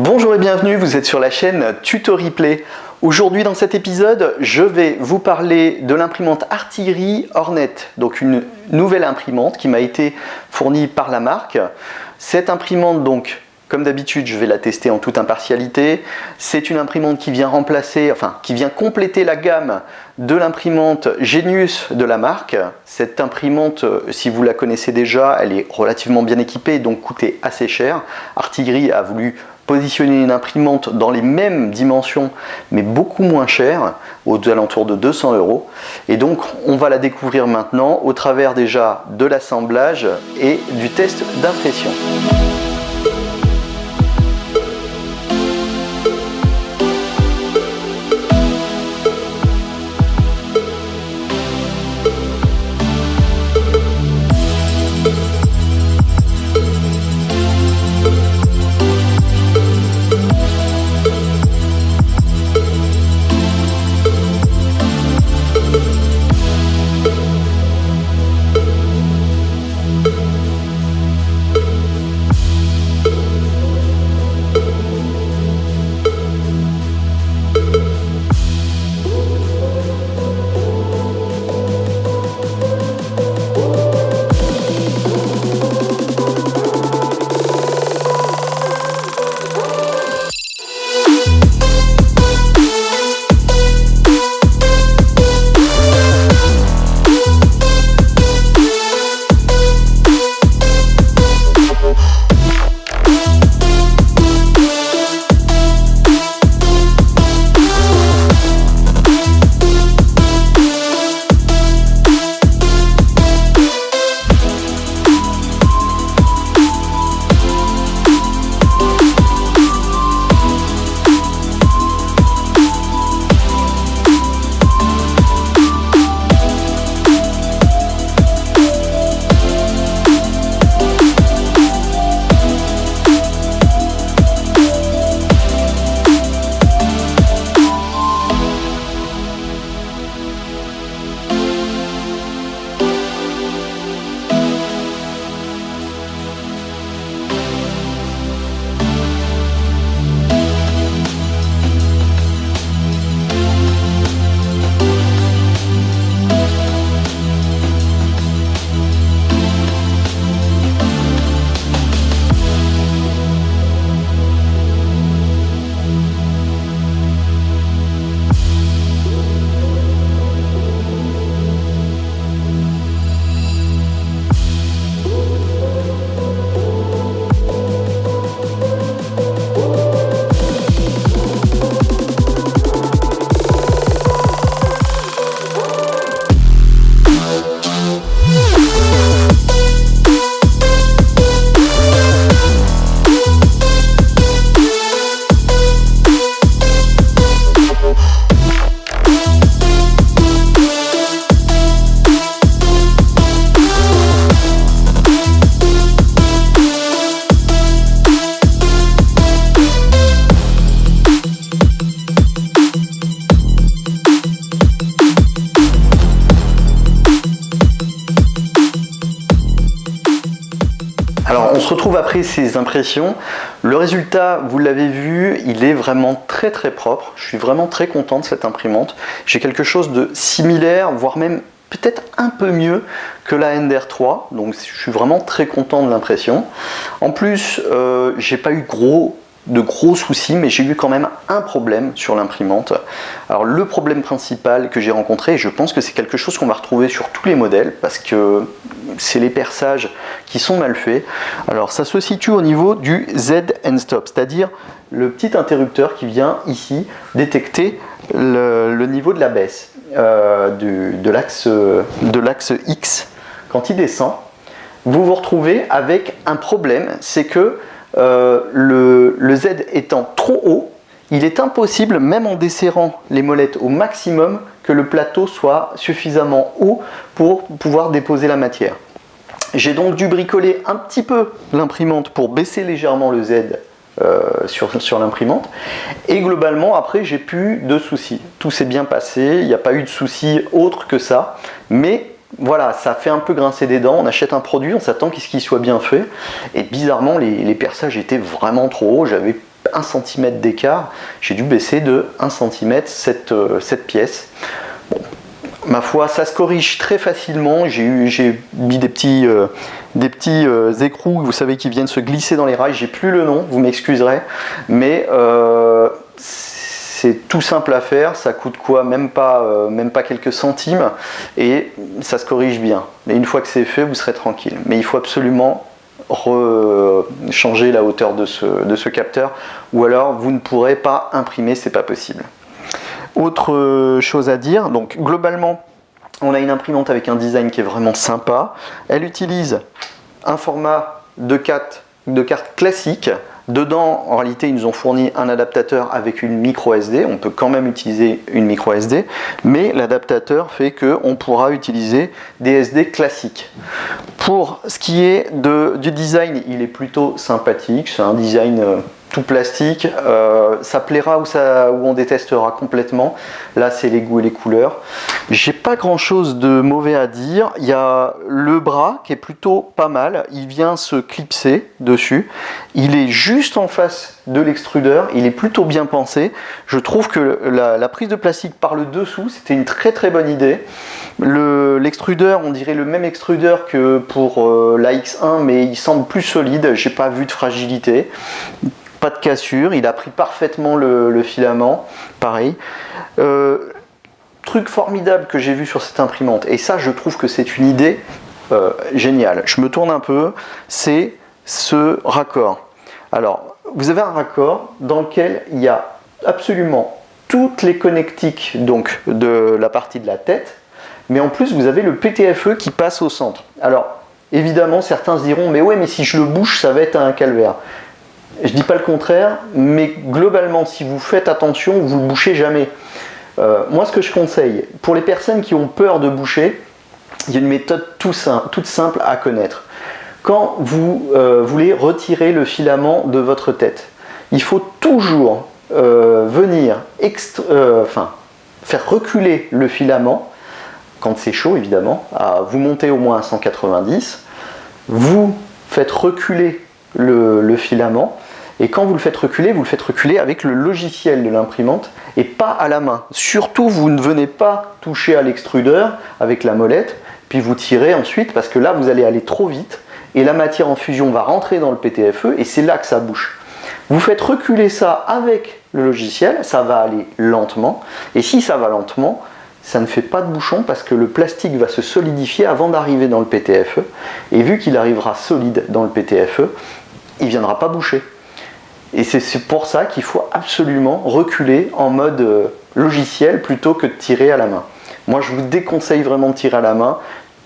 Bonjour et bienvenue, vous êtes sur la chaîne Tuto Replay. Aujourd'hui dans cet épisode, je vais vous parler de l'imprimante Artillery Hornet, donc une nouvelle imprimante qui m'a été fournie par la marque. Cette imprimante, donc, comme d'habitude, je vais la tester en toute impartialité. C'est une imprimante qui vient remplacer, qui vient compléter la gamme de l'imprimante Genius de la marque. Cette imprimante, si vous la connaissez déjà, elle est relativement bien équipée, donc coûtait assez cher. Artillery a voulu positionner une imprimante dans les mêmes dimensions, mais beaucoup moins chère, aux alentours de 200 €. Et donc, on va la découvrir maintenant au travers déjà de l'assemblage et du test d'impression. Alors on se retrouve après ces impressions. Le résultat, vous l'avez vu, il est vraiment très propre. Je suis vraiment très content de cette imprimante. J'ai quelque chose de similaire, voire même peut-être un peu mieux que la Ender 3. Donc je suis vraiment très content de l'impression. En plus, j'ai pas eu de gros soucis, mais j'ai eu quand même un problème sur l'imprimante. Alors le problème principal que j'ai rencontré, et je pense que c'est quelque chose qu'on va retrouver sur tous les modèles, parce que c'est les perçages qui sont mal faits. Alors ça se situe au niveau du Z end stop, c'est-à-dire le petit interrupteur qui vient ici détecter le niveau de la baisse de l'axe X. Quand il descend, vous vous retrouvez avec un problème, c'est que le Z étant trop haut, il est impossible, même en desserrant les molettes au maximum, que le plateau soit suffisamment haut pour pouvoir déposer la matière. J'ai donc dû bricoler un petit peu l'imprimante pour baisser légèrement le Z sur l'imprimante, et globalement après j'ai plus de soucis. Tout s'est bien passé, il n'y a pas eu de soucis autres que ça, mais voilà, ça fait un peu grincer des dents. On achète un produit, on s'attend qu'il soit bien fait, et bizarrement les perçages étaient vraiment trop hauts. J'avais 1 cm d'écart, j'ai dû baisser de 1 cm cette pièce. Bon, ma foi, ça se corrige très facilement. J'ai mis des petits écrous, vous savez, qui viennent se glisser dans les rails. J'ai plus le nom, vous m'excuserez, mais c'est tout simple à faire. Ça coûte quoi, même pas quelques centimes, et ça se corrige bien. Et une fois que c'est fait, vous serez tranquille. Mais il faut absolument changer la hauteur de ce capteur, ou alors vous ne pourrez pas imprimer, c'est pas possible. Autre chose à dire, donc globalement on a une imprimante avec un design qui est vraiment sympa. Elle utilise un format de carte classique. Dedans, en réalité, ils nous ont fourni un adaptateur avec une micro SD. On peut quand même utiliser une micro SD, mais l'adaptateur fait qu'on pourra utiliser des SD classiques. Pour ce qui est du design, il est plutôt sympathique. C'est un design tout plastique. Ça plaira ou on détestera complètement. Là, c'est les goûts et les couleurs. J'ai pas grand chose de mauvais à dire. Il y a le bras qui est plutôt pas mal. Il vient se clipser dessus. Il est juste en face de l'extrudeur. Il est plutôt bien pensé. Je trouve que la prise de plastique par le dessous, c'était une très très bonne idée. L'extrudeur, on dirait le même extrudeur que pour la X1, mais il semble plus solide. J'ai pas vu de fragilité. Pas de cassure, il a pris parfaitement le filament, pareil. Truc formidable que j'ai vu sur cette imprimante, et ça je trouve que c'est une idée géniale. Je me tourne un peu, c'est ce raccord. Alors, vous avez un raccord dans lequel il y a absolument toutes les connectiques donc, de la partie de la tête, mais en plus vous avez le PTFE qui passe au centre. Alors, évidemment, certains se diront, mais ouais, mais si je le bouche, ça va être un calvaire. Je dis pas le contraire, mais globalement, si vous faites attention, vous ne bouchez jamais. Moi, ce que je conseille, pour les personnes qui ont peur de boucher, il y a une méthode toute simple à connaître. Quand vous voulez retirer le filament de votre tête, il faut toujours venir faire reculer le filament, quand c'est chaud évidemment, vous montez au moins à 190, vous faites reculer le filament, et quand vous le faites reculer avec le logiciel de l'imprimante et pas à la main. Surtout, vous ne venez pas toucher à l'extrudeur avec la molette, puis vous tirez ensuite, parce que là vous allez aller trop vite et la matière en fusion va rentrer dans le PTFE et c'est là que ça bouche. Vous faites reculer ça avec le logiciel, ça va aller lentement, et si ça va lentement, ça ne fait pas de bouchon parce que le plastique va se solidifier avant d'arriver dans le PTFE, et vu qu'il arrivera solide dans le PTFE, il ne viendra pas boucher. Et c'est pour ça qu'il faut absolument reculer en mode logiciel plutôt que de tirer à la main. Moi je vous déconseille vraiment de tirer à la main.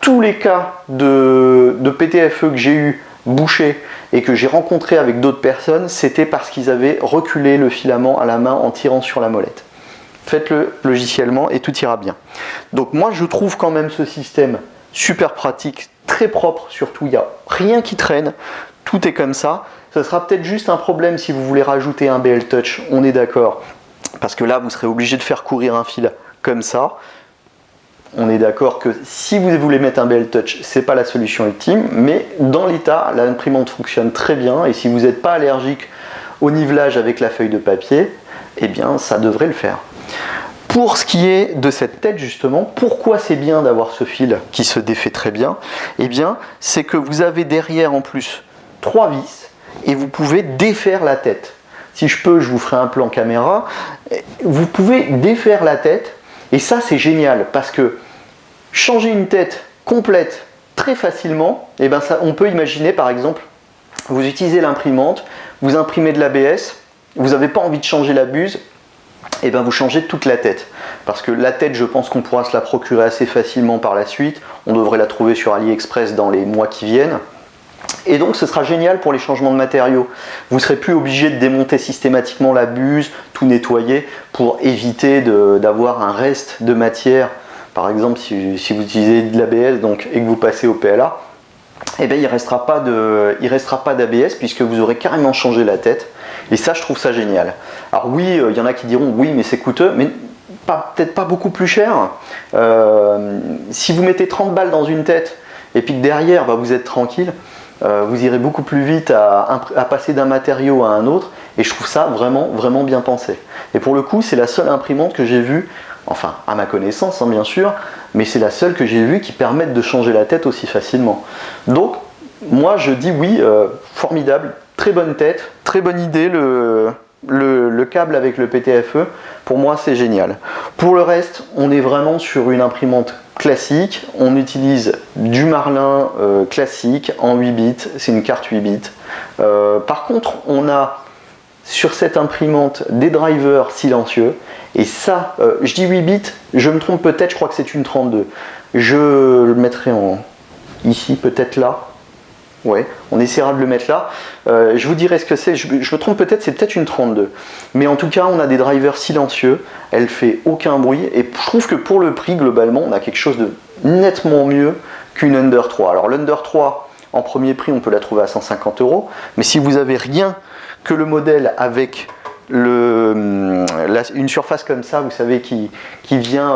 Tous les cas de PTFE que j'ai eu bouché et que j'ai rencontré avec d'autres personnes, c'était parce qu'ils avaient reculé le filament à la main en tirant sur la molette. Faites-le logiciellement et tout ira bien. Donc moi je trouve quand même ce système super pratique, très propre surtout, il n'y a rien qui traîne, tout est comme ça. Ce sera peut-être juste un problème si vous voulez rajouter un BL Touch, on est d'accord, parce que là vous serez obligé de faire courir un fil comme ça. On est d'accord que si vous voulez mettre un BL Touch, c'est pas la solution ultime, mais dans l'état, l'imprimante fonctionne très bien, et si vous n'êtes pas allergique au nivelage avec la feuille de papier, eh bien ça devrait le faire. Pour ce qui est de cette tête justement, pourquoi c'est bien d'avoir ce fil qui se défait très bien? Eh bien, c'est que vous avez derrière en plus 3 vis, et vous pouvez défaire la tête. Si je peux, je vous ferai un plan caméra. Vous pouvez défaire la tête, et ça c'est génial, parce que changer une tête complète très facilement, eh ben on peut imaginer par exemple, vous utilisez l'imprimante, vous imprimez de l'ABS, vous n'avez pas envie de changer la buse, et ben vous changez toute la tête. Parce que la tête, je pense qu'on pourra se la procurer assez facilement par la suite, on devrait la trouver sur AliExpress dans les mois qui viennent. Et donc ce sera génial pour les changements de matériaux. Vous ne serez plus obligé de démonter systématiquement la buse, tout nettoyer, pour éviter d'avoir un reste de matière. Par exemple, si vous utilisez de l'ABS et que vous passez au PLA, eh bien, il ne restera pas d'ABS puisque vous aurez carrément changé la tête. Et ça, je trouve ça génial. Alors oui, il y en a qui diront oui, mais c'est coûteux, mais peut-être pas beaucoup plus cher. Si vous mettez 30 balles dans une tête et puis que derrière, vous êtes tranquille, vous irez beaucoup plus vite à passer d'un matériau à un autre, Et je trouve ça vraiment, vraiment bien pensé. Et pour le coup, c'est la seule imprimante que j'ai vue, enfin à ma connaissance hein, bien sûr, mais c'est la seule que j'ai vue qui permette de changer la tête aussi facilement. Donc, moi je dis oui, formidable, très bonne tête, très bonne idée, le câble avec le PTFE, pour moi c'est génial. Pour le reste, on est vraiment sur une imprimante classique, on utilise du Marlin classique en 8 bits, c'est une carte 8 bits. Par contre, on a sur cette imprimante des drivers silencieux, et ça, je dis 8 bits, je me trompe peut-être, je crois que c'est une 32. Je le mettrai ici, peut-être là. Ouais, on essaiera de le mettre là. Je vous dirai ce que c'est, je me trompe peut-être, c'est peut-être une 32. Mais en tout cas, on a des drivers silencieux, elle fait aucun bruit, et je trouve que pour le prix, globalement, on a quelque chose de nettement mieux qu'une Under 3. Alors l'Under 3, en premier prix, on peut la trouver à 150 €, mais si vous avez rien que le modèle avec une surface comme ça, vous savez, qui vient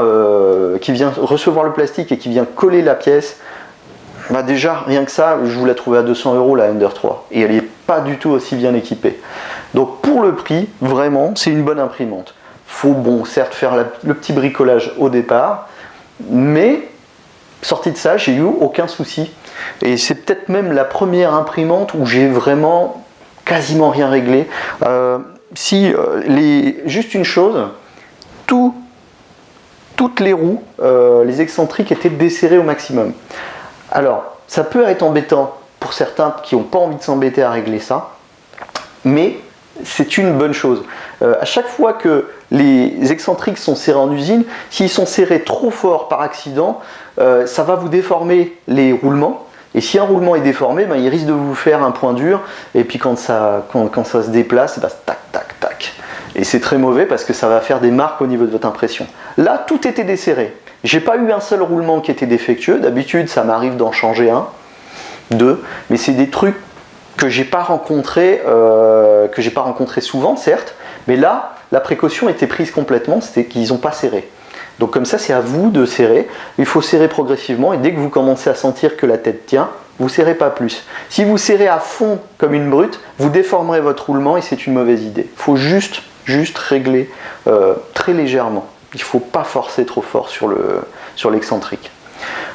recevoir le plastique et qui vient coller la pièce, bah déjà, rien que ça, je vous la trouvais à 200 € la Under 3, et elle n'est pas du tout aussi bien équipée. Donc pour le prix, vraiment, c'est une bonne imprimante. Faut, bon, certes faire le petit bricolage au départ, mais sorti de ça, j'ai eu aucun souci. Et c'est peut-être même la première imprimante où j'ai vraiment quasiment rien réglé. Juste une chose, toutes les roues, les excentriques étaient desserrées au maximum. Alors, ça peut être embêtant pour certains qui n'ont pas envie de s'embêter à régler ça, mais c'est une bonne chose. À chaque fois que les excentriques sont serrés en usine, s'ils sont serrés trop fort par accident, ça va vous déformer les roulements. Et si un roulement est déformé, ben, il risque de vous faire un point dur, et puis quand ça se déplace, ben, tac, tac, tac. Et c'est très mauvais parce que ça va faire des marques au niveau de votre impression. Là, tout était desserré. J'ai pas eu un seul roulement qui était défectueux. D'habitude, ça m'arrive d'en changer un, deux, mais c'est des trucs que j'ai pas rencontré souvent, certes. Mais là, la précaution était prise complètement, c'était qu'ils n'ont pas serré. Donc comme ça, c'est à vous de serrer. Il faut serrer progressivement, et dès que vous commencez à sentir que la tête tient, vous ne serrez pas plus. Si vous serrez à fond comme une brute, vous déformerez votre roulement et c'est une mauvaise idée. Il faut juste régler très légèrement. Il ne faut pas forcer trop fort sur l'excentrique.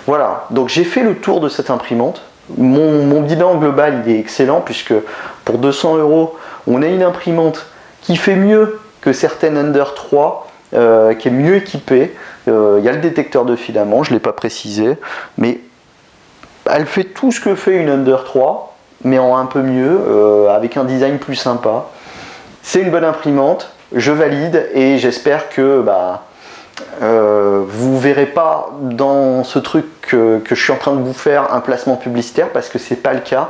Voilà, donc j'ai fait le tour de cette imprimante. Mon bilan global, il est excellent, puisque pour 200 €, on a une imprimante qui fait mieux que certaines Under 3, qui est mieux équipée. Il y a le détecteur de filaments, je ne l'ai pas précisé, mais elle fait tout ce que fait une Under 3, mais en un peu mieux, avec un design plus sympa. C'est une bonne imprimante, je valide, et j'espère que vous ne verrez pas dans ce truc que je suis en train de vous faire un placement publicitaire, parce que c'est pas le cas.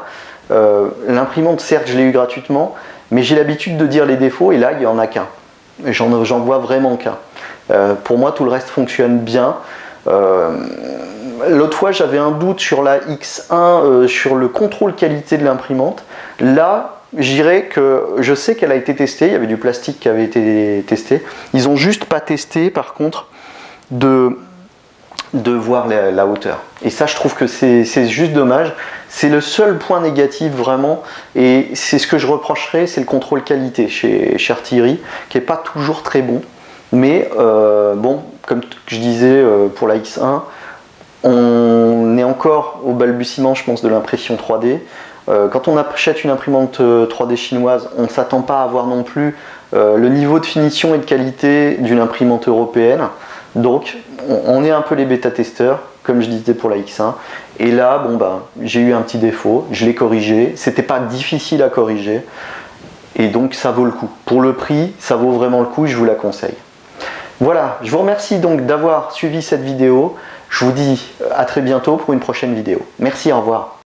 L'imprimante, certes, je l'ai eu gratuitement, mais j'ai l'habitude de dire les défauts, et là, il n'y en a qu'un. J'en vois vraiment qu'un. Pour moi, tout le reste fonctionne bien. L'autre fois, j'avais un doute sur la X1, sur le contrôle qualité de l'imprimante. Là, je dirais que je sais qu'elle a été testée, il y avait du plastique qui avait été testé. Ils n'ont juste pas testé, par contre, de voir la hauteur. Et ça, je trouve que c'est juste dommage. C'est le seul point négatif vraiment, et c'est ce que je reprocherais, c'est le contrôle qualité chez Artillerie, qui n'est pas toujours très bon. Mais bon, comme je disais pour la X1, on est encore au balbutiement, je pense, de l'impression 3D. Quand on achète une imprimante 3D chinoise, on ne s'attend pas à avoir non plus le niveau de finition et de qualité d'une imprimante européenne. Donc, on est un peu les bêta-testeurs, comme je disais pour la X1. Et là, bon, j'ai eu un petit défaut, je l'ai corrigé. C'était pas difficile à corriger. Et donc, ça vaut le coup. Pour le prix, ça vaut vraiment le coup, je vous la conseille. Voilà, je vous remercie donc d'avoir suivi cette vidéo. Je vous dis à très bientôt pour une prochaine vidéo. Merci, au revoir.